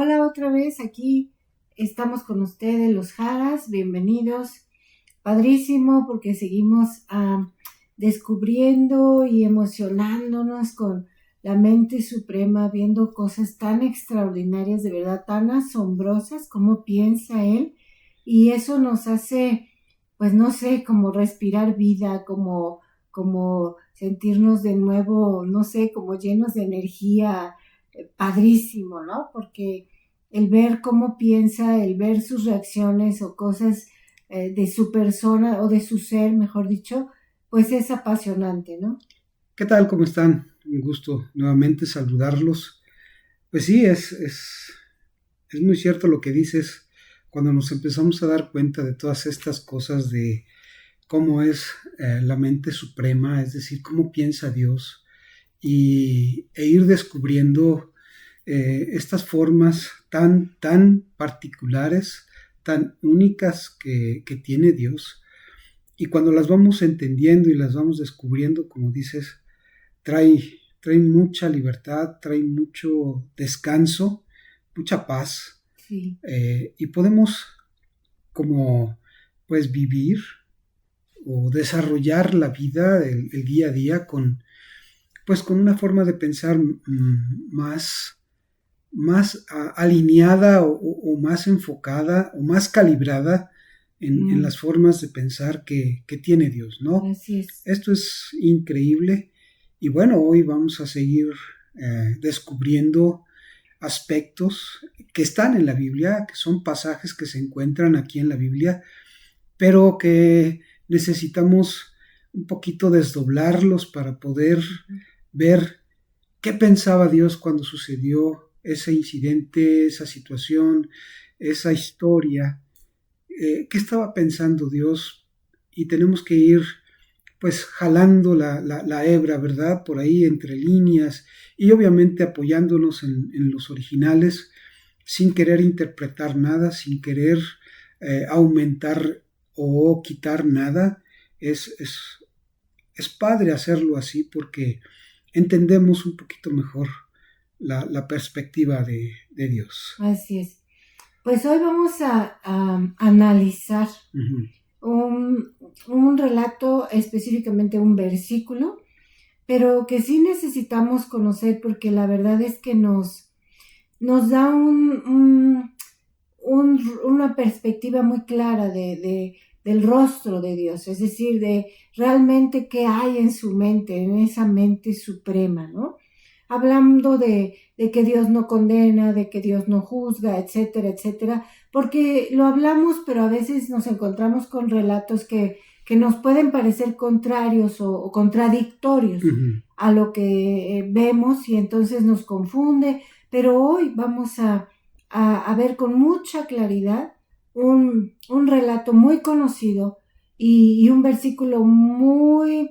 Hola otra vez, aquí estamos con ustedes, los Jaras, bienvenidos. Padrísimo porque seguimos descubriendo y emocionándonos con la mente suprema, viendo cosas tan extraordinarias, de verdad, tan asombrosas, como piensa él, y eso nos hace, pues no sé, como respirar vida, como sentirnos de nuevo, no sé, como llenos de energía, padrísimo, ¿no? Porque el ver cómo piensa, el ver sus reacciones o cosas de su persona o de su ser, mejor dicho, pues es apasionante, ¿no? ¿Qué tal? ¿Cómo están? Un gusto nuevamente saludarlos. Pues sí, es muy cierto lo que dices cuando nos empezamos a dar cuenta de todas estas cosas de cómo es la mente suprema, es decir, cómo piensa Dios e ir descubriendo estas formas tan particulares, tan únicas que tiene Dios. Y cuando las vamos entendiendo y las vamos descubriendo, como dices, trae mucha libertad, trae mucho descanso, mucha paz, Sí. y podemos como pues vivir o desarrollar la vida, el día a día con una forma de pensar más alineada o más enfocada o más calibrada en las formas de pensar que tiene Dios, ¿no? Así es. Esto es increíble y bueno, hoy vamos a seguir descubriendo aspectos que están en la Biblia, que son pasajes que se encuentran aquí en la Biblia, pero que necesitamos un poquito desdoblarlos para poder ver qué pensaba Dios cuando sucedió ese incidente, esa situación, esa historia, qué estaba pensando Dios, y tenemos que ir pues jalando la hebra, ¿verdad? Por ahí entre líneas y obviamente apoyándonos en los originales sin querer interpretar nada, sin querer aumentar o quitar nada. Es, es, es padre hacerlo así porque entendemos un poquito mejor la perspectiva de Dios. Así es. Pues hoy vamos a analizar Uh-huh. un relato, específicamente un versículo, pero que sí necesitamos conocer porque la verdad es que nos da una perspectiva muy clara del rostro de Dios, es decir, de realmente qué hay en su mente, en esa mente suprema, ¿no? Hablando de que Dios no condena, de que Dios no juzga, etcétera, etcétera, porque lo hablamos, pero a veces nos encontramos con relatos que nos pueden parecer contrarios o contradictorios Uh-huh. a lo que vemos y entonces nos confunde, pero hoy vamos a ver con mucha claridad un relato muy conocido y un versículo muy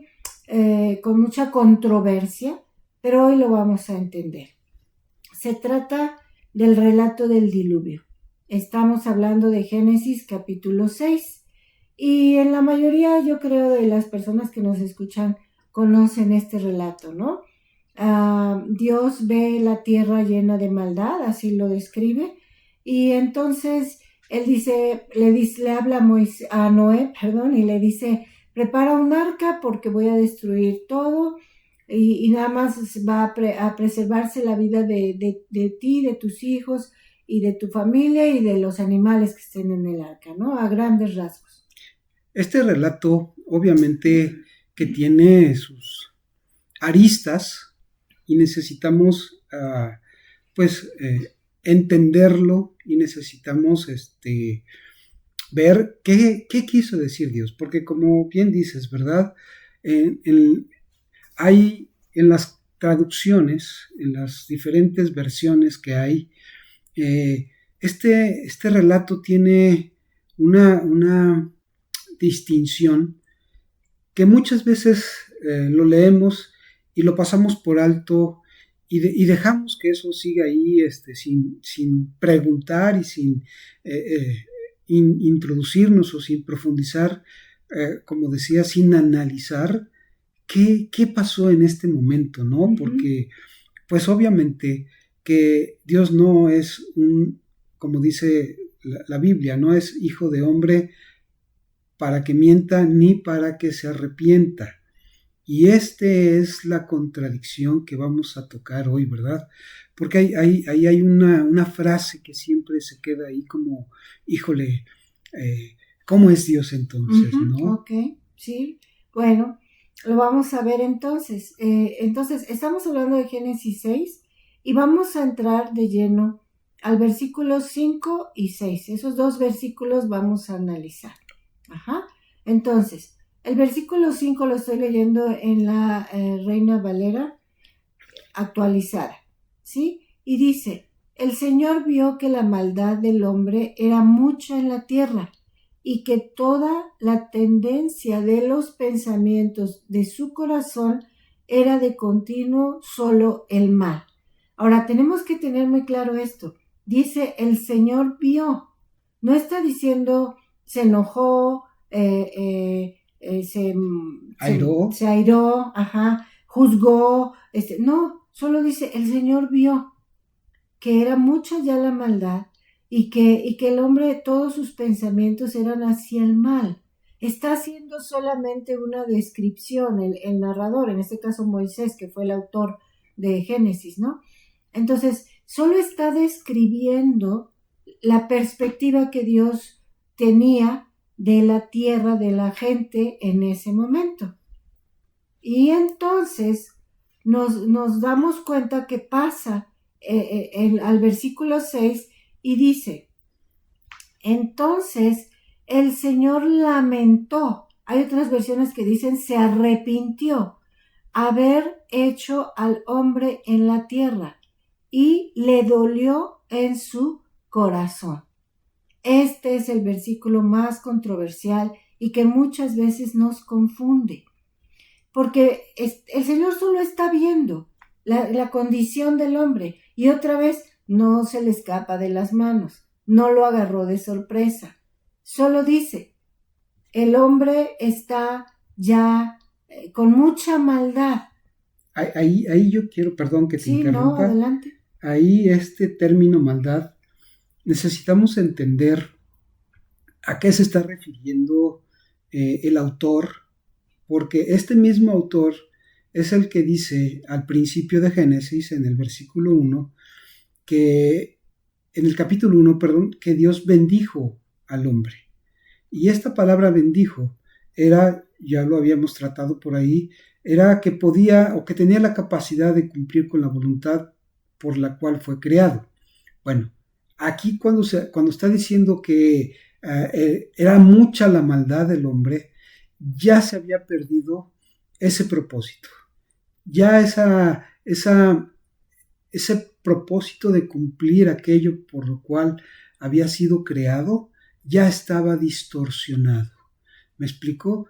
con mucha controversia, pero hoy lo vamos a entender. Se trata del relato del diluvio. Estamos hablando de Génesis capítulo 6 y en la mayoría, yo creo, de las personas que nos escuchan conocen este relato, ¿no? Dios ve la tierra llena de maldad, así lo describe, y entonces él le habla a Noé, perdón, y le dice, prepara un arca porque voy a destruir todo y nada más va a preservarse la vida de ti, de tus hijos y de tu familia y de los animales que estén en el arca, ¿no? A grandes rasgos. Este relato obviamente que tiene sus aristas y necesitamos pues entenderlo y necesitamos ver qué quiso decir Dios, porque como bien dices, ¿verdad? Hay en las traducciones, en las diferentes versiones que hay, este relato tiene una distinción que muchas veces lo leemos y lo pasamos por alto y dejamos que eso siga ahí sin preguntar y sin introducirnos o sin profundizar, como decía, sin analizar qué pasó en este momento, ¿no? Uh-huh. Porque pues obviamente que Dios no es como dice la Biblia, no es hijo de hombre para que mienta ni para que se arrepienta. Y esta es la contradicción que vamos a tocar hoy, ¿verdad? Porque ahí hay una frase que siempre se queda ahí como, híjole, ¿cómo es Dios entonces, no? Ok, sí. Bueno, lo vamos a ver entonces. Entonces, estamos hablando de Génesis 6 y vamos a entrar de lleno al versículo 5 y 6. Esos dos versículos vamos a analizar. Ajá. Entonces, el versículo 5 lo estoy leyendo en la Reina Valera actualizada, ¿sí? Y dice, el Señor vio que la maldad del hombre era mucha en la tierra y que toda la tendencia de los pensamientos de su corazón era de continuo solo el mal. Ahora, tenemos que tener muy claro esto. Dice, el Señor vio. No está diciendo, se enojó, se airó, ajá, juzgó. No, solo dice, el Señor vio que era mucha ya la maldad y que el hombre, todos sus pensamientos eran hacia el mal. Está haciendo solamente una descripción, el narrador, en este caso Moisés, que fue el autor de Génesis, ¿no? Entonces, solo está describiendo la perspectiva que Dios tenía de la tierra, de la gente en ese momento. Y entonces nos damos cuenta que pasa al versículo 6 y dice, entonces el Señor lamentó, hay otras versiones que dicen se arrepintió, haber hecho al hombre en la tierra y le dolió en su corazón. Este es el versículo más controversial y que muchas veces nos confunde, porque el Señor solo está viendo la condición del hombre y otra vez no se le escapa de las manos, no lo agarró de sorpresa, solo dice, el hombre está ya con mucha maldad. Ahí yo quiero, perdón que te interrumpa. No, adelante. Ahí este término maldad, necesitamos entender a qué se está refiriendo el autor, porque este mismo autor es el que dice al principio de Génesis, en el versículo 1, que en el capítulo 1, perdón, que Dios bendijo al hombre. Y esta palabra bendijo era, ya lo habíamos tratado por ahí, era que podía o que tenía la capacidad de cumplir con la voluntad por la cual fue creado. Bueno, aquí cuando está diciendo que era mucha la maldad del hombre, ya se había perdido ese propósito. Ya ese propósito de cumplir aquello por lo cual había sido creado, ya estaba distorsionado. ¿Me explico?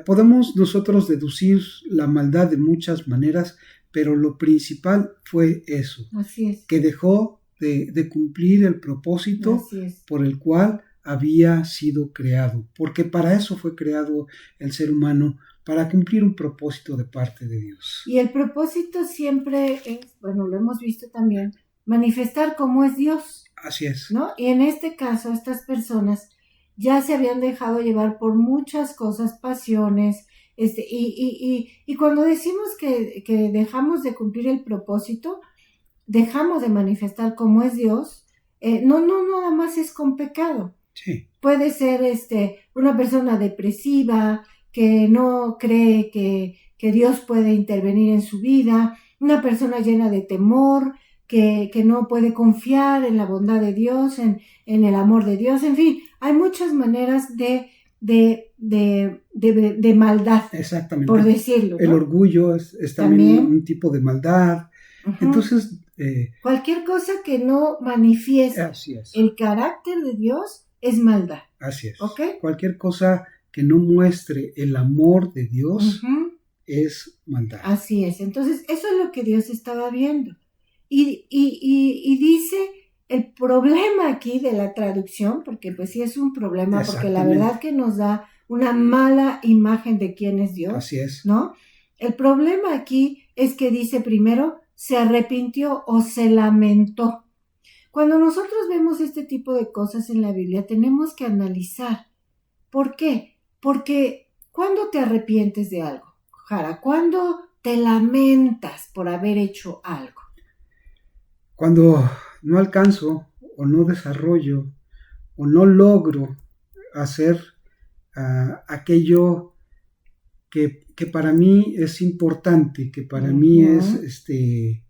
Podemos nosotros deducir la maldad de muchas maneras, pero lo principal fue eso. Así es. Que dejó de cumplir el propósito por el cual había sido creado, porque para eso fue creado el ser humano, para cumplir un propósito de parte de Dios. Y el propósito siempre es, bueno, lo hemos visto también, manifestar cómo es Dios. Así es. ¿No? Y en este caso, estas personas ya se habían dejado llevar por muchas cosas, pasiones, y cuando decimos que dejamos de cumplir el propósito, dejamos de manifestar cómo es Dios, no nada más es con pecado. Sí. Puede ser una persona depresiva, que no cree que Dios puede intervenir en su vida, una persona llena de temor, que no puede confiar en la bondad de Dios, en el amor de Dios, en fin, hay muchas maneras de maldad. Exactamente. Por decirlo, ¿no? El orgullo es también un tipo de maldad. Uh-huh. Entonces, cualquier cosa que no manifieste el carácter de Dios es maldad. Así es. ¿Okay? Cualquier cosa que no muestre el amor de Dios es maldad. Así es. Entonces, eso es lo que Dios estaba viendo. Y dice el problema aquí de la traducción, porque pues sí es un problema, porque la verdad que nos da una mala imagen de quién es Dios. Así es. ¿No? El problema aquí es que dice primero, se arrepintió o se lamentó. Cuando nosotros vemos este tipo de cosas en la Biblia, tenemos que analizar. ¿Por qué? Porque ¿cuándo te arrepientes de algo, Jara? ¿Cuándo te lamentas por haber hecho algo? Cuando no alcanzo o no desarrollo o no logro hacer aquello que para mí es importante, que para mí es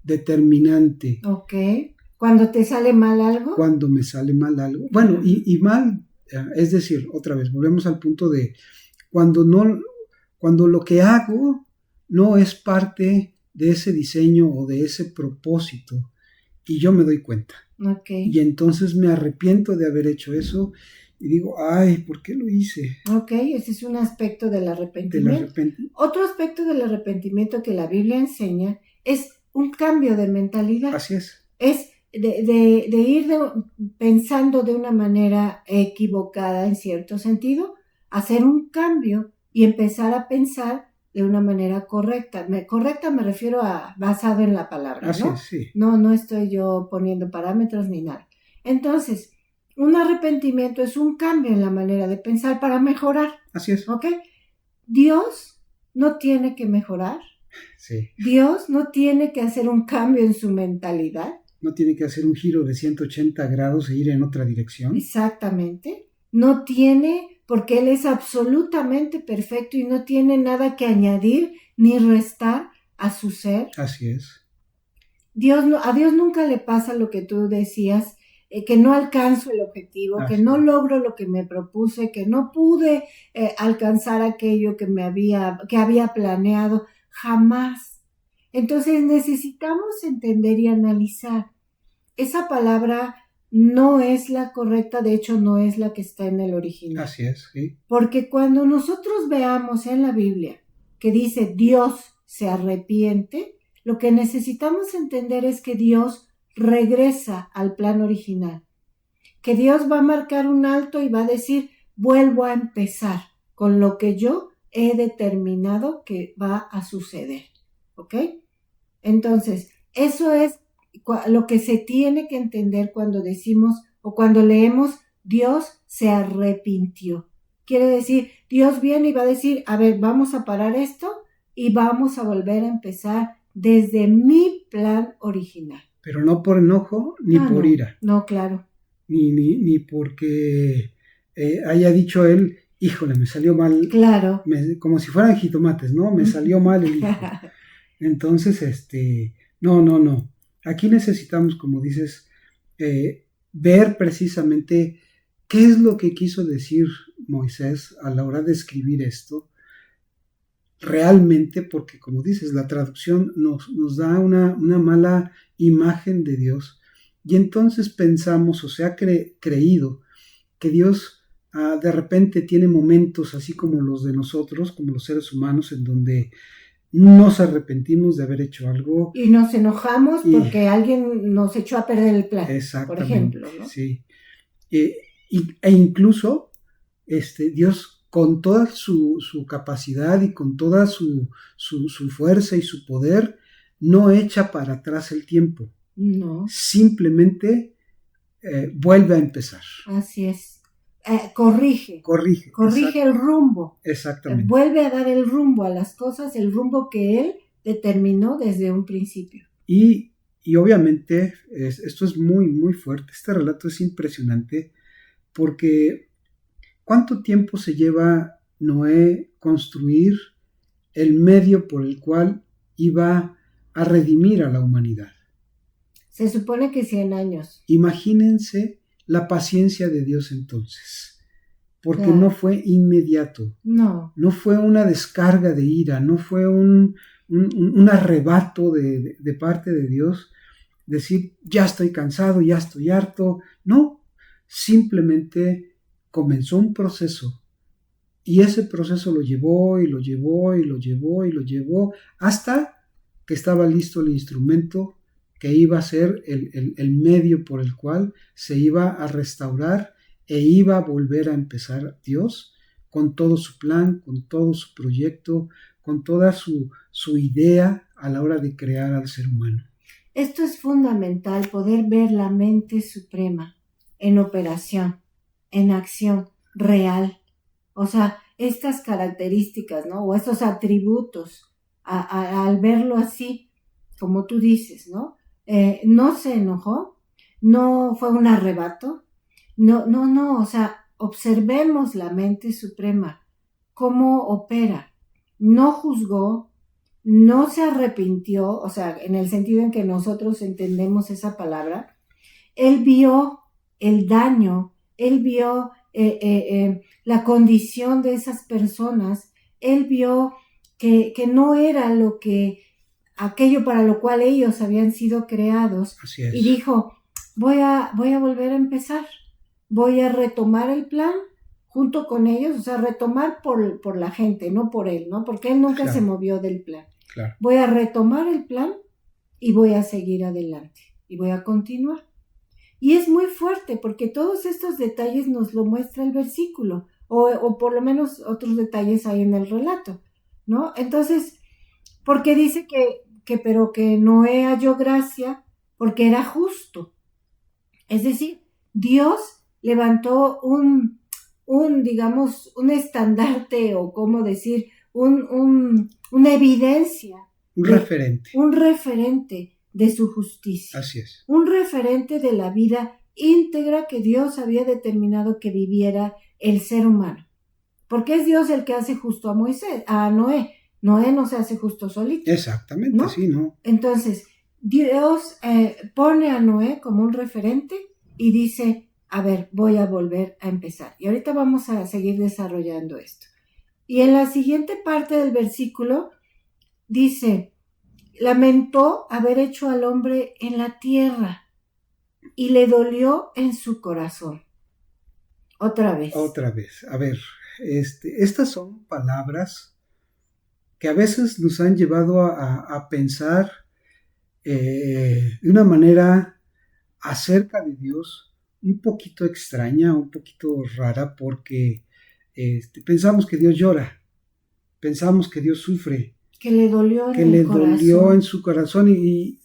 determinante. Ok. ¿Cuando te sale mal algo? Cuando me sale mal algo. Bueno, y mal, es decir, otra vez, volvemos al punto de cuando lo que hago no es parte de ese diseño o de ese propósito y yo me doy cuenta. Okay. Y entonces me arrepiento de haber hecho eso y digo, ay, ¿por qué lo hice? Ok, ese es un aspecto del arrepentimiento. Otro aspecto del arrepentimiento que la Biblia enseña es un cambio de mentalidad. Así es. Es de ir pensando de una manera equivocada en cierto sentido, hacer un cambio y empezar a pensar de una manera correcta. Correcta me refiero a basado en la palabra, Así ¿no? Es, sí. No estoy yo poniendo parámetros ni nada. Entonces, un arrepentimiento es un cambio en la manera de pensar para mejorar. Así es. ¿Ok? Dios no tiene que mejorar. Sí. Dios no tiene que hacer un cambio en su mentalidad. No tiene que hacer un giro de 180 grados e ir en otra dirección. Exactamente. No tiene, porque Él es absolutamente perfecto y no tiene nada que añadir ni restar a su ser. Así es. A Dios nunca le pasa lo que tú decías, que no alcanzo el objetivo, que no logro lo que me propuse, que no pude alcanzar aquello que había planeado. Jamás. Entonces necesitamos entender y analizar. Esa palabra no es la correcta, de hecho no es la que está en el original. Así es, sí. Porque cuando nosotros veamos en la Biblia que dice Dios se arrepiente, lo que necesitamos entender es que Dios regresa al plan original. Que Dios va a marcar un alto y va a decir, vuelvo a empezar con lo que yo he determinado que va a suceder. ¿Ok? Entonces, eso es lo que se tiene que entender cuando decimos o cuando leemos Dios se arrepintió. Quiere decir, Dios viene y va a decir, a ver, vamos a parar esto y vamos a volver a empezar desde mi plan original. Pero no por enojo ni por ira. No, claro. Ni porque haya dicho él, híjole, me salió mal. Claro. Como si fueran jitomates, ¿no? Me salió mal el hijo. Entonces, no. Aquí necesitamos, como dices, ver precisamente qué es lo que quiso decir Moisés a la hora de escribir esto. Realmente, porque como dices, la traducción nos da una mala imagen de Dios. Y entonces pensamos, o se ha creído, que Dios de repente tiene momentos así como los de nosotros, como los seres humanos, en donde nos arrepentimos de haber hecho algo. Y nos enojamos porque alguien nos echó a perder el plan, por ejemplo, ¿no? Sí. E incluso Dios, con toda su capacidad y con toda su fuerza y su poder, no echa para atrás el tiempo. No. Simplemente vuelve a empezar. Así es. Corrige el rumbo. Exactamente. Vuelve a dar el rumbo a las cosas, el rumbo que él determinó desde un principio. Y obviamente esto es muy, muy fuerte. Este relato es impresionante porque ¿cuánto tiempo se lleva Noé construir el medio por el cual iba a redimir a la humanidad? Se supone que 100 años. Imagínense la paciencia de Dios entonces, porque no fue inmediato, no fue una descarga de ira, no fue un arrebato de parte de Dios, decir, ya estoy cansado, ya estoy harto, no, simplemente comenzó un proceso, y ese proceso lo llevó, y lo llevó, y lo llevó, y lo llevó, hasta que estaba listo el instrumento que iba a ser el medio por el cual se iba a restaurar e iba a volver a empezar Dios con todo su plan, con todo su proyecto, con toda su idea a la hora de crear al ser humano. Esto es fundamental, poder ver la mente suprema en operación, en acción real. O sea, estas características, ¿no? O estos atributos, al verlo así, como tú dices, ¿no? No se enojó, no fue un arrebato, no, o sea, observemos la mente suprema, cómo opera, no juzgó, no se arrepintió, o sea, en el sentido en que nosotros entendemos esa palabra. Él vio el daño, él vio la condición de esas personas, él vio que no era aquello para lo cual ellos habían sido creados. Así es. Y dijo, voy a volver a empezar, voy a retomar el plan junto con ellos, o sea, retomar por la gente, no por él, ¿no? Porque él nunca se movió del plan. Claro. Voy a retomar el plan y voy a seguir adelante y voy a continuar. Y es muy fuerte porque todos estos detalles nos lo muestra el versículo o por lo menos otros detalles hay en el relato, ¿no? Entonces, porque dice pero que Noé halló gracia porque era justo. Es decir, Dios levantó digamos, un estandarte o cómo decir, una evidencia. Un referente de su justicia. Así es. Un referente de la vida íntegra que Dios había determinado que viviera el ser humano. Porque es Dios el que hace justo a Noé. Noé no se hace justo solito. Exactamente, ¿no? Sí, ¿no? Entonces, Dios pone a Noé como un referente y dice, a ver, voy a volver a empezar. Y ahorita vamos a seguir desarrollando esto. Y en la siguiente parte del versículo dice, lamentó haber hecho al hombre en la tierra y le dolió en su corazón. Otra vez. A ver, estas son palabras que a veces nos han llevado a pensar de una manera acerca de Dios un poquito extraña, un poquito rara, porque pensamos que Dios llora, pensamos que Dios sufre, que le dolió dolió en su corazón e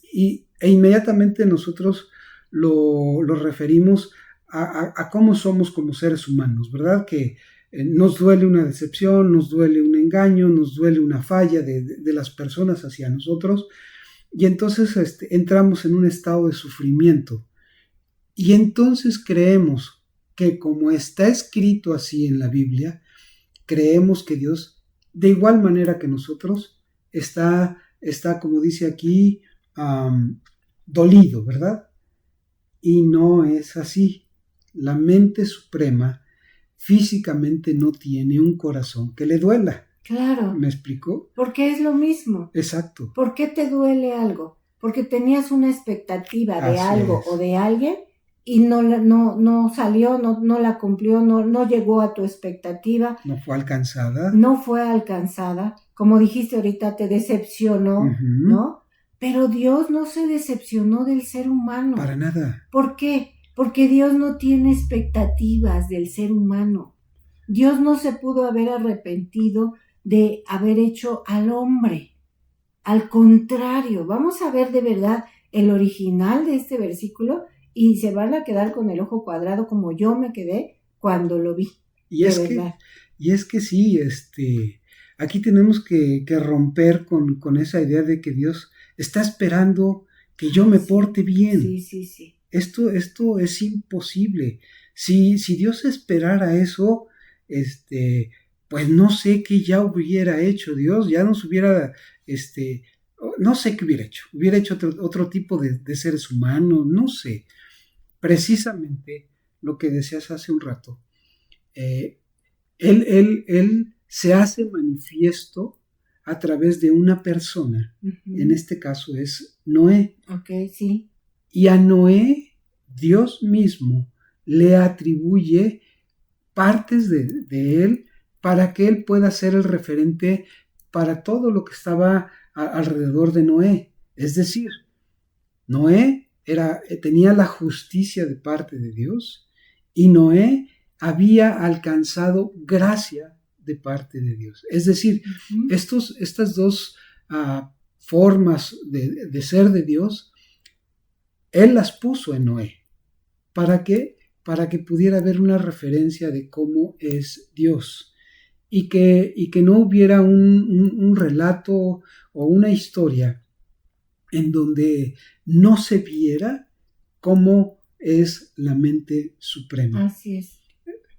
inmediatamente nosotros lo referimos a cómo somos como seres humanos, ¿verdad? Que nos duele una decepción, nos duele un engaño, nos duele una falla de las personas hacia nosotros, y entonces entramos en un estado de sufrimiento. Y entonces creemos que como está escrito así en la Biblia, creemos que Dios, de igual manera que nosotros, está como dice aquí, dolido, ¿verdad? Y no es así. La mente suprema físicamente no tiene un corazón que le duela. Claro. ¿Me explicó? Porque es lo mismo. Exacto. ¿Por qué te duele algo? Porque tenías una expectativa de algo o de alguien y no salió, no la cumplió, no llegó a tu expectativa. No fue alcanzada. No fue alcanzada. Como dijiste ahorita, te decepcionó, ¿no? Pero Dios no se decepcionó del ser humano. Para nada. ¿Por qué? Porque Dios no tiene expectativas del ser humano. Dios no se pudo haber arrepentido de haber hecho al hombre. Al contrario, vamos a ver de verdad el original de este versículo y se van a quedar con el ojo cuadrado como yo me quedé cuando lo vi. Y es que sí, aquí tenemos que romper con esa idea de que Dios está esperando que yo me porte bien. Sí. Esto es imposible. Si Dios esperara eso, pues no sé qué ya hubiera hecho Dios, ya nos hubiera, no sé qué hubiera hecho otro tipo de seres humanos, no sé. Precisamente lo que decías hace un rato, él se hace manifiesto a través de una persona, en este caso es Noé. Ok, sí. Y a Noé, Dios mismo le atribuye partes de él para que él pueda ser el referente para todo lo que estaba alrededor de Noé. Es decir, Noé tenía la justicia de parte de Dios y Noé había alcanzado gracia de parte de Dios. Es decir, estas dos formas de ser de Dios Él las puso en Noé. ¿Para qué? Para que pudiera haber una referencia de cómo es Dios y que no hubiera un relato o una historia en donde no se viera cómo es la mente suprema. Así es.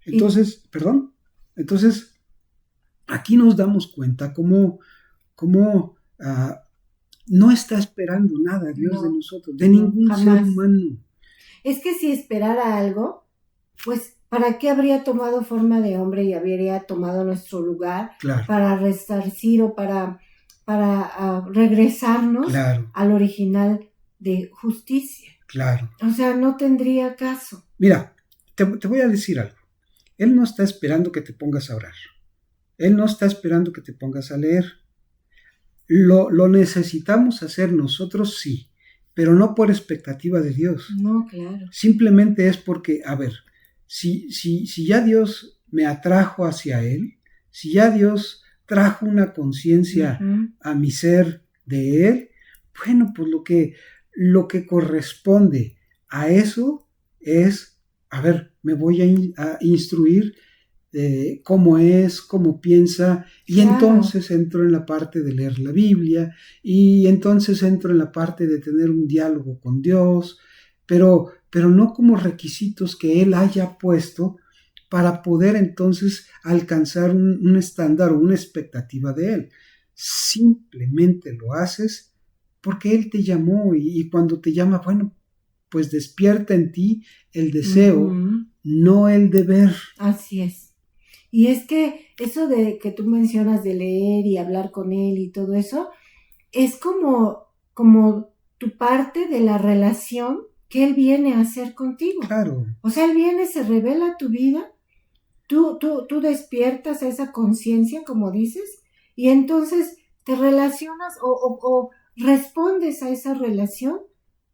Entonces, aquí nos damos cuenta cómo no está esperando nada Dios de nosotros, de ningún ser humano. Es que si esperara algo, pues, ¿para qué habría tomado forma de hombre y habría tomado nuestro lugar? Claro. Para resarcir o para regresarnos al original de justicia. Claro. O sea, no tendría caso. Mira, te voy a decir algo. Él no está esperando que te pongas a orar. Él no está esperando que te pongas a leer. Lo necesitamos hacer nosotros, sí, pero no por expectativa de Dios. No, claro. Simplemente es porque, a ver, si ya Dios me atrajo hacia Él, si ya Dios trajo una conciencia a mi ser de Él, bueno, pues lo que corresponde a eso es, a ver, me voy a instruir cómo es, cómo piensa, y entonces entro en la parte de leer la Biblia, y entonces entro en la parte de tener un diálogo con Dios, pero no como requisitos que Él haya puesto para poder entonces alcanzar un estándar o una expectativa de Él. Simplemente lo haces porque Él te llamó y cuando te llama, bueno, pues despierta en ti el deseo, no el deber. Así es. Y es que eso de que tú mencionas de leer y hablar con Él y todo eso, es como tu parte de la relación que Él viene a hacer contigo. Claro. O sea, Él viene, se revela a tu vida, tú despiertas a esa conciencia, como dices, y entonces te relacionas o respondes a esa relación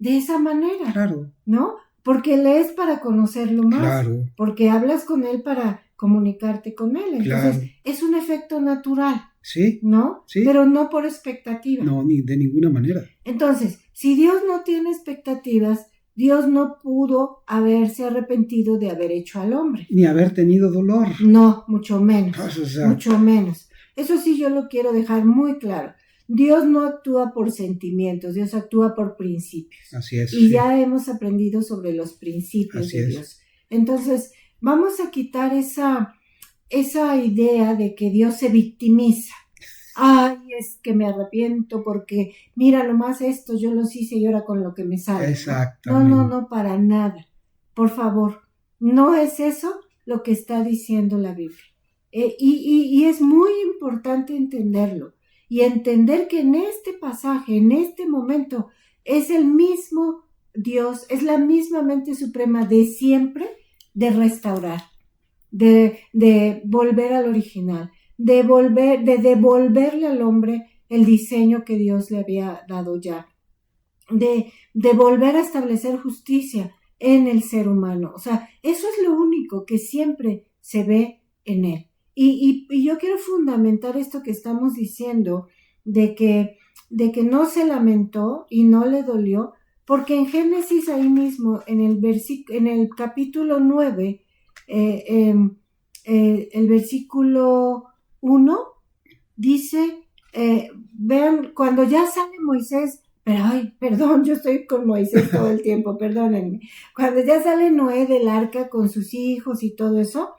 de esa manera. Claro. ¿No? Porque lees para conocerlo más. Claro. Porque hablas con Él para comunicarte con Él. Entonces, es un efecto natural. Sí. ¿No? Sí. Pero no por expectativa. No, ni de ninguna manera. Entonces, si Dios no tiene expectativas, Dios no pudo haberse arrepentido de haber hecho al hombre. Ni haber tenido dolor. No, mucho menos. O sea, mucho menos. Eso sí yo lo quiero dejar muy claro. Dios no actúa por sentimientos, Dios actúa por principios. Así es. Y ya hemos aprendido sobre los principios Así de es. Dios. Entonces, vamos a quitar esa idea de que Dios se victimiza. Ay, es que me arrepiento porque mira nomás esto, yo los hice y ahora con lo que me sale. Exactamente. No, para nada. Por favor, no es eso lo que está diciendo la Biblia. Y es muy importante entenderlo. Y entender que en este pasaje, en este momento, es el mismo Dios, es la misma mente suprema de siempre de restaurar, de volver al original, de devolverle al hombre el diseño que Dios le había dado ya, de volver a establecer justicia en el ser humano. O sea, eso es lo único que siempre se ve en él. Y yo quiero fundamentar esto que estamos diciendo de que no se lamentó y no le dolió, porque en Génesis ahí mismo, en el capítulo 9, el versículo 1 dice, vean, cuando ya sale Moisés, perdón, yo estoy con Moisés todo el tiempo, perdónenme, cuando ya sale Noé del arca con sus hijos y todo eso,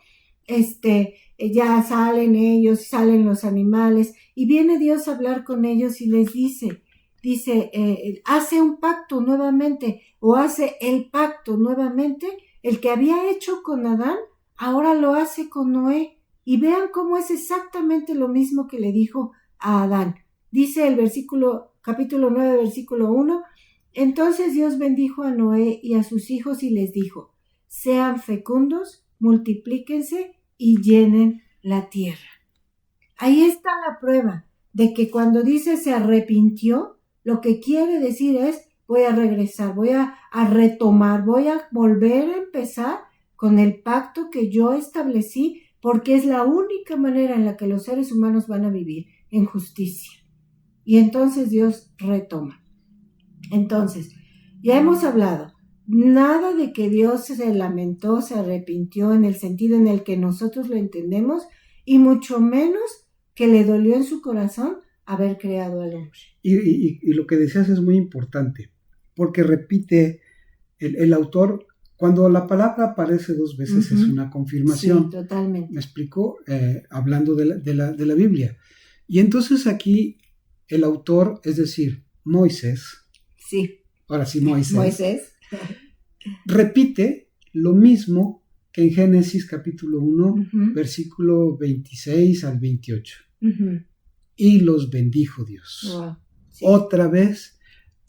ya salen ellos, salen los animales, y viene Dios a hablar con ellos y les dice, hace un pacto nuevamente, o hace el pacto nuevamente, el que había hecho con Adán, ahora lo hace con Noé, y vean cómo es exactamente lo mismo que le dijo a Adán. Dice el capítulo 9, versículo 1, entonces Dios bendijo a Noé y a sus hijos y les dijo, sean fecundos, multiplíquense y llenen la tierra. Ahí está la prueba de que cuando dice se arrepintió, lo que quiere decir es voy a regresar, voy a retomar, voy a volver a empezar con el pacto que yo establecí, porque es la única manera en la que los seres humanos van a vivir en justicia. Y entonces Dios retoma. Entonces, Ya hemos hablado, nada de que Dios se lamentó, se arrepintió en el sentido en el que nosotros lo entendemos, y mucho menos que le dolió en su corazón haber creado al hombre. Y lo que decías es muy importante, porque repite el autor, cuando la palabra aparece 2 veces es una confirmación. Sí, totalmente. ¿Me explico? Hablando de la Biblia. Y entonces aquí el autor, es decir, Moisés, sí, ahora sí Moisés, repite lo mismo que en Génesis capítulo 1, versículo 26 al 28. Y los bendijo Dios. Wow. Sí. Otra vez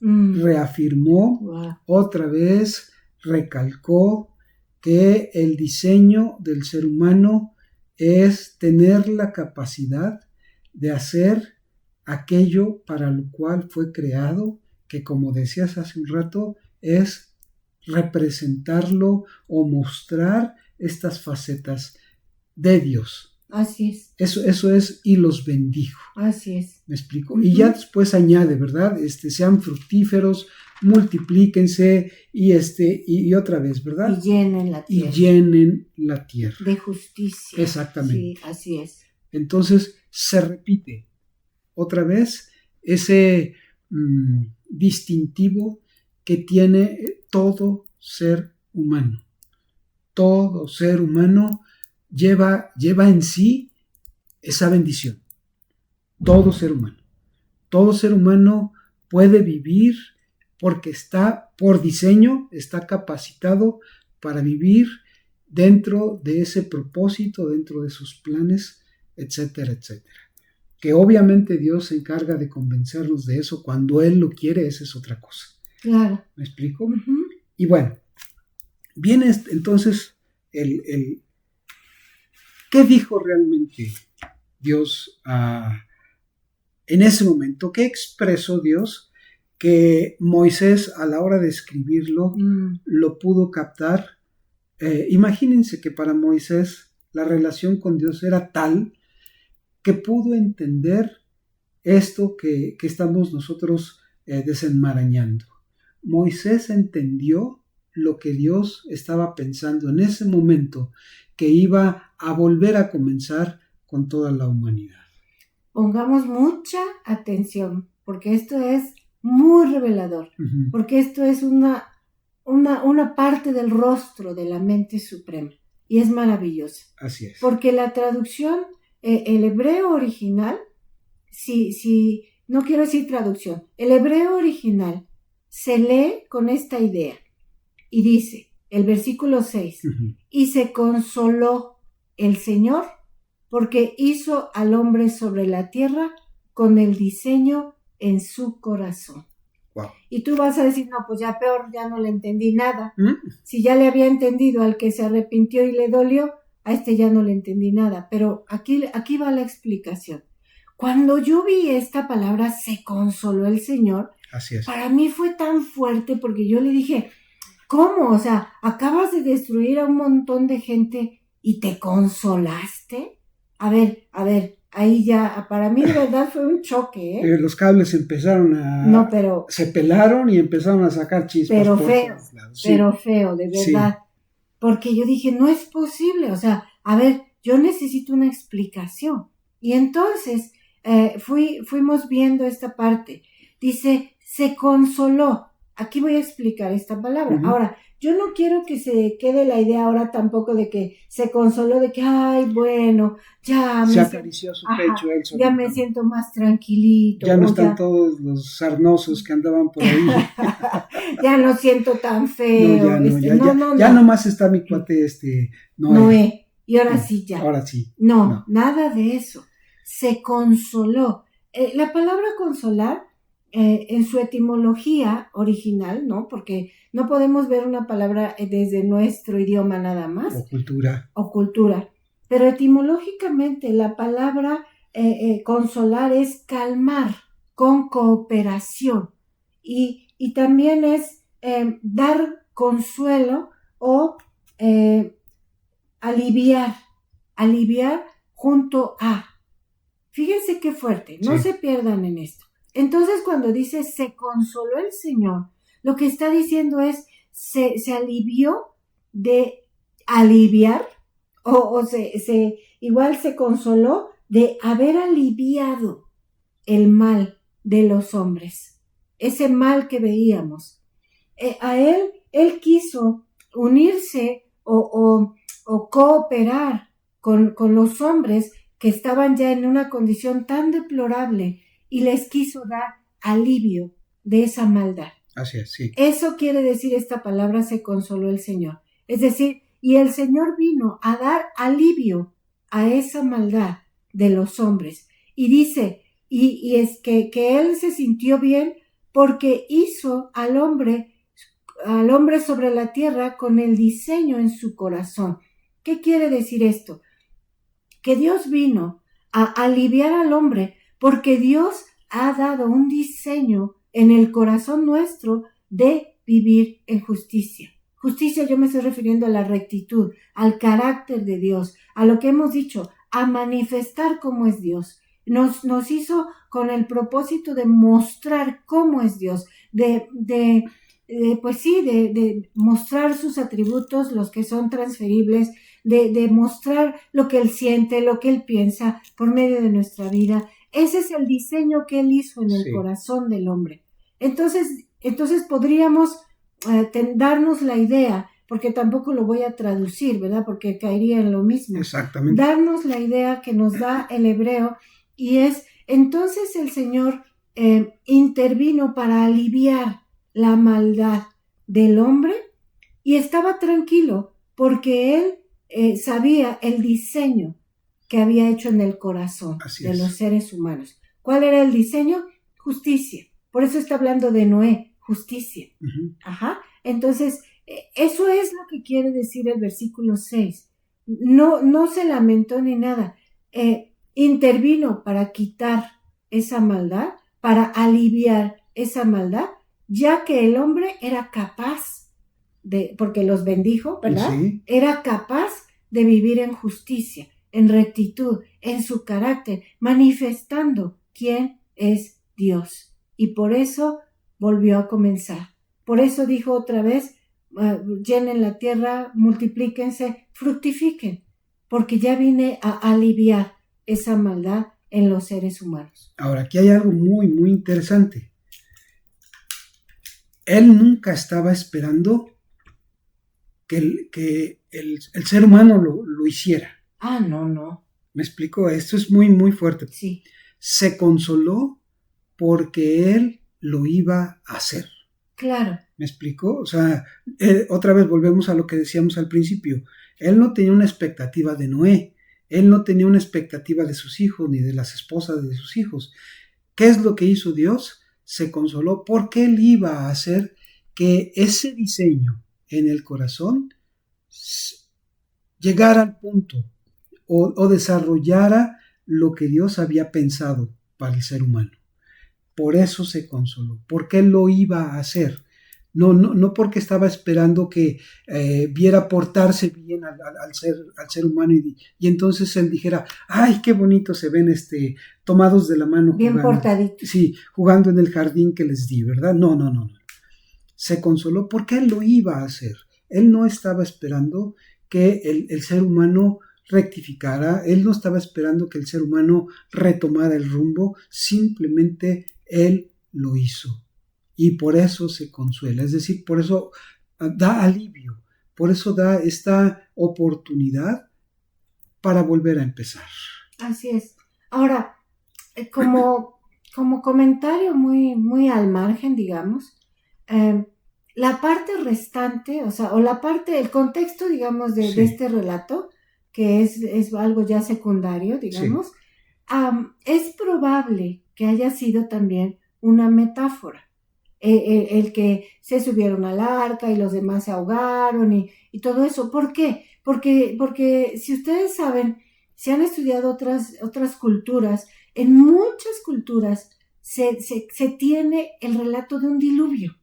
reafirmó, otra vez recalcó que el diseño del ser humano es tener la capacidad de hacer aquello para lo cual fue creado, que como decías hace un rato, es representarlo o mostrar estas facetas de Dios. Así es. Eso es, y los bendijo. Así es. ¿Me explico? Y ya después añade, ¿verdad? Sean fructíferos, multiplíquense y otra vez, ¿verdad? Y llenen la tierra. Y llenen la tierra. De justicia. Exactamente. Sí, así es. Entonces se repite otra vez ese distintivo que tiene todo ser humano. Todo ser humano lleva en sí esa bendición. Todo ser humano puede vivir porque está por diseño, está capacitado para vivir dentro de ese propósito, dentro de sus planes, etcétera, etcétera. Que obviamente Dios se encarga de convencernos de eso cuando Él lo quiere, esa es otra cosa. Claro. ¿Me explico? Y bueno, viene entonces ¿qué dijo realmente Dios en ese momento? ¿Qué expresó Dios que Moisés a la hora de escribirlo lo pudo captar? Imagínense que para Moisés la relación con Dios era tal que pudo entender esto que estamos nosotros desenmarañando. Moisés entendió lo que Dios estaba pensando en ese momento, que iba a volver a comenzar con toda la humanidad. Pongamos mucha atención, porque esto es muy revelador, porque esto es una parte del rostro de la mente suprema, y es maravilloso. Así es. Porque la traducción, el hebreo original, no quiero decir traducción, el hebreo original se lee con esta idea, y dice, el versículo 6, y se consoló el Señor porque hizo al hombre sobre la tierra con el diseño en su corazón. Wow. Y tú vas a decir, no, pues ya peor, ya no le entendí nada. Si ya le había entendido al que se arrepintió y le dolió, a este ya no le entendí nada. Pero aquí va la explicación. Cuando yo vi esta palabra, se consoló el Señor, así es. Para mí fue tan fuerte porque yo le dije, ¿cómo? O sea, acabas de destruir a un montón de gente y te consolaste. A ver, ahí ya, para mí de verdad fue un choque, ¿eh? Los cables empezaron se pelaron y empezaron a sacar chispas. Pero feo, sí. Pero feo, de verdad. Sí. Porque yo dije, no es posible, o sea, a ver, yo necesito una explicación. Y entonces fuimos viendo esta parte. Dice, se consoló. Aquí voy a explicar esta palabra. Ahora, yo no quiero que se quede la idea ahora tampoco de que se consoló, de que, ay, bueno, ya se acarició su pecho él solito. Ya me siento más tranquilito. Ya no están todos los sarnosos que andaban por ahí. Ya no siento tan feo. Ya nomás está mi cuate Noé. Y ahora sí ya. Ahora sí. No, nada de eso. Se consoló. La palabra consolar, en su etimología original, ¿no? Porque no podemos ver una palabra desde nuestro idioma nada más. O cultura. Pero etimológicamente la palabra consolar es calmar con cooperación. Y también es dar consuelo o aliviar junto a. Fíjense qué fuerte, no se pierdan en esto. Entonces, cuando dice se consoló el Señor, Lo que está diciendo es, se alivió de aliviar, igual se consoló de haber aliviado el mal de los hombres, ese mal que veíamos. Él quiso unirse o cooperar con los hombres que estaban ya en una condición tan deplorable y les quiso dar alivio de esa maldad. Así es, sí. Eso quiere decir esta palabra, se consoló el Señor. Es decir, y el Señor vino a dar alivio a esa maldad de los hombres. Y dice, y es que Él se sintió bien porque hizo al hombre sobre la tierra con el diseño en su corazón. ¿Qué quiere decir esto? Que Dios vino a aliviar al hombre porque Dios ha dado un diseño en el corazón nuestro de vivir en justicia. Justicia, yo me estoy refiriendo a la rectitud, al carácter de Dios, a lo que hemos dicho, a manifestar cómo es Dios. Nos hizo con el propósito de mostrar cómo es Dios, de mostrar sus atributos, los que son transferibles, de mostrar lo que Él siente, lo que Él piensa por medio de nuestra vida. Ese es el diseño que Él hizo en el corazón del hombre. Entonces podríamos darnos la idea, porque tampoco lo voy a traducir, ¿verdad? Porque caería en lo mismo. Exactamente. Darnos la idea que nos da el hebreo, y es, entonces el Señor intervino para aliviar la maldad del hombre y estaba tranquilo porque Él sabía el diseño que había hecho en el corazón de los seres humanos. ¿Cuál era el diseño? Justicia. Por eso está hablando de Noé, justicia. Uh-huh. Ajá. Entonces, eso es lo que quiere decir el versículo 6. No se lamentó ni nada. Intervino para quitar esa maldad, para aliviar esa maldad, ya que el hombre era capaz porque los bendijo, ¿verdad? Sí. Era capaz de vivir en justicia, en rectitud, en su carácter, manifestando quién es Dios. Y por eso volvió a comenzar. Por eso dijo otra vez, llenen la tierra, multiplíquense, fructifiquen, porque ya vine a aliviar esa maldad en los seres humanos. Ahora, aquí hay algo muy, muy interesante. Él nunca estaba esperando que el ser humano lo hiciera. No. ¿Me explico? Esto es muy, muy fuerte. Sí. Se consoló porque Él lo iba a hacer. Claro. ¿Me explico? O sea, otra vez volvemos a lo que decíamos al principio. Él no tenía una expectativa de Noé. Él no tenía una expectativa de sus hijos ni de las esposas de sus hijos. ¿Qué es lo que hizo Dios? Se consoló porque Él iba a hacer que ese diseño en el corazón llegara al punto o desarrollara lo que Dios había pensado para el ser humano. Por eso se consoló, porque Él lo iba a hacer. No porque estaba esperando que viera portarse bien al ser humano y entonces Él dijera, ¡ay, qué bonito se ven tomados de la mano! Bien jugando. Portaditos. Sí, jugando en el jardín que les di, ¿verdad? No. Se consoló porque Él lo iba a hacer. Él no estaba esperando que el ser humano rectificara, Él no estaba esperando que el ser humano retomara el rumbo, simplemente Él lo hizo. Y por eso se consuela, es decir, por eso da alivio, por eso da esta oportunidad para volver a empezar. Así es. Ahora, como comentario muy, muy al margen, digamos, la parte restante, el contexto, digamos, de este relato, que es algo ya secundario, digamos, es probable que haya sido también una metáfora. El que se subieron al arca y los demás se ahogaron y todo eso. ¿Por qué? Porque si ustedes saben, si han estudiado otras culturas, en muchas culturas se tiene el relato de un diluvio,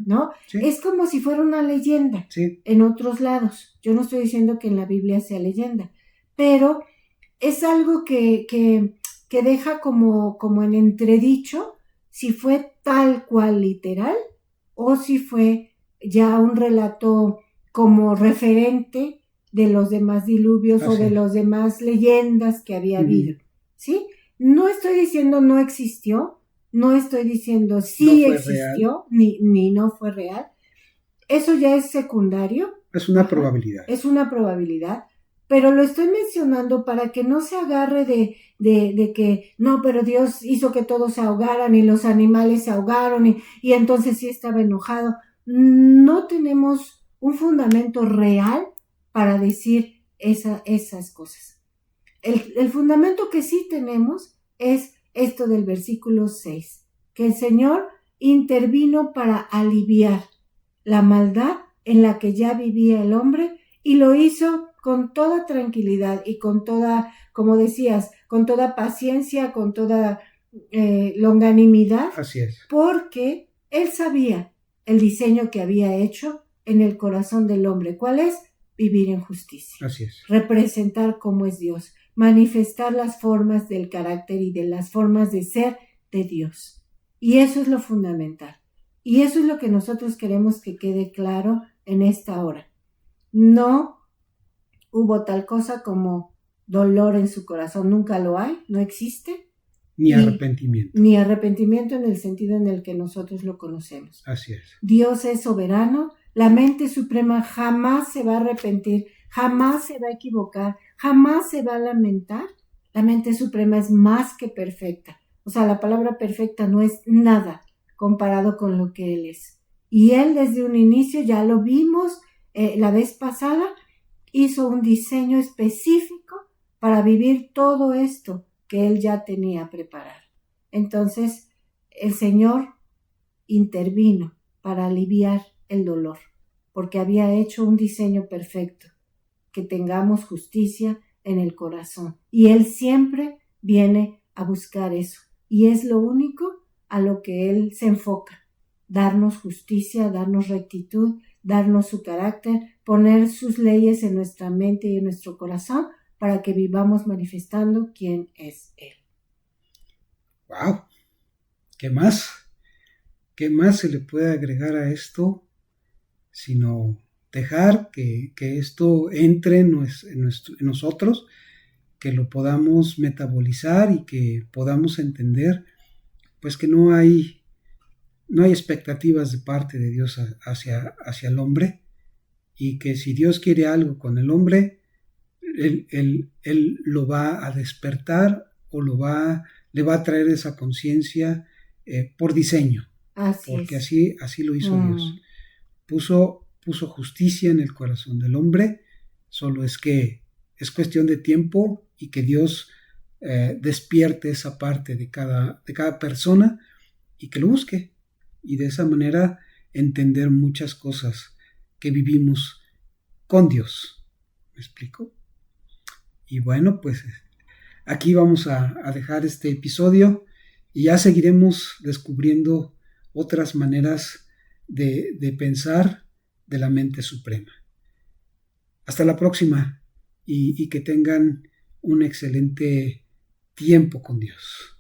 ¿no? Sí. Es como si fuera una leyenda. Sí. En otros lados. Yo no estoy diciendo que en la Biblia sea leyenda, pero es algo que deja como en entredicho si fue tal cual literal o si fue ya un relato como referente de los demás diluvios o de los demás leyendas que había habido, ¿sí? No estoy diciendo no existió, no estoy diciendo sí no existió, ni no fue real. Eso ya es secundario. Es una probabilidad. Es una probabilidad, pero lo estoy mencionando para que no se agarre de que, no, pero Dios hizo que todos se ahogaran y los animales se ahogaron y entonces sí estaba enojado. No tenemos un fundamento real para decir esas cosas. El fundamento que sí tenemos es esto del versículo 6, que el Señor intervino para aliviar la maldad en la que ya vivía el hombre y lo hizo con toda tranquilidad y con toda, como decías, con toda paciencia, con toda longanimidad. Así es. Porque él sabía el diseño que había hecho en el corazón del hombre. ¿Cuál es? Vivir en justicia. Así es. Representar cómo es Dios. Manifestar las formas del carácter y de las formas de ser de Dios. Y eso es lo fundamental. Y eso es lo que nosotros queremos que quede claro en esta hora. No hubo tal cosa como dolor en su corazón. Nunca lo hay, no existe. Ni arrepentimiento. Ni arrepentimiento en el sentido en el que nosotros lo conocemos. Así es. Dios es soberano. La mente suprema jamás se va a arrepentir, jamás se va a equivocar, jamás se va a lamentar. La mente suprema es más que perfecta. O sea, la palabra perfecta no es nada comparado con lo que Él es. Y Él desde un inicio, ya lo vimos la vez pasada, hizo un diseño específico para vivir todo esto que Él ya tenía preparado. Entonces, el Señor intervino para aliviar el dolor, porque había hecho un diseño perfecto, que tengamos justicia en el corazón. Y Él siempre viene a buscar eso. Y es lo único a lo que Él se enfoca. Darnos justicia, darnos rectitud, darnos su carácter, poner sus leyes en nuestra mente y en nuestro corazón para que vivamos manifestando quién es Él. ¡Wow! ¿Qué más? ¿Qué más se le puede agregar a esto? Sino dejar que esto entre en nosotros, que lo podamos metabolizar y que podamos entender, pues que no hay expectativas de parte de Dios hacia el hombre, y que si Dios quiere algo con el hombre, Él lo va a despertar o le va a traer esa conciencia por diseño. Porque así lo hizo Dios. Puso justicia en el corazón del hombre, solo es que es cuestión de tiempo y que Dios despierte esa parte de cada persona y que lo busque, y de esa manera entender muchas cosas que vivimos con Dios. ¿Me explico? Y bueno, pues aquí vamos a dejar este episodio y ya seguiremos descubriendo otras maneras de pensar de la mente suprema. Hasta la próxima y que tengan un excelente tiempo con Dios.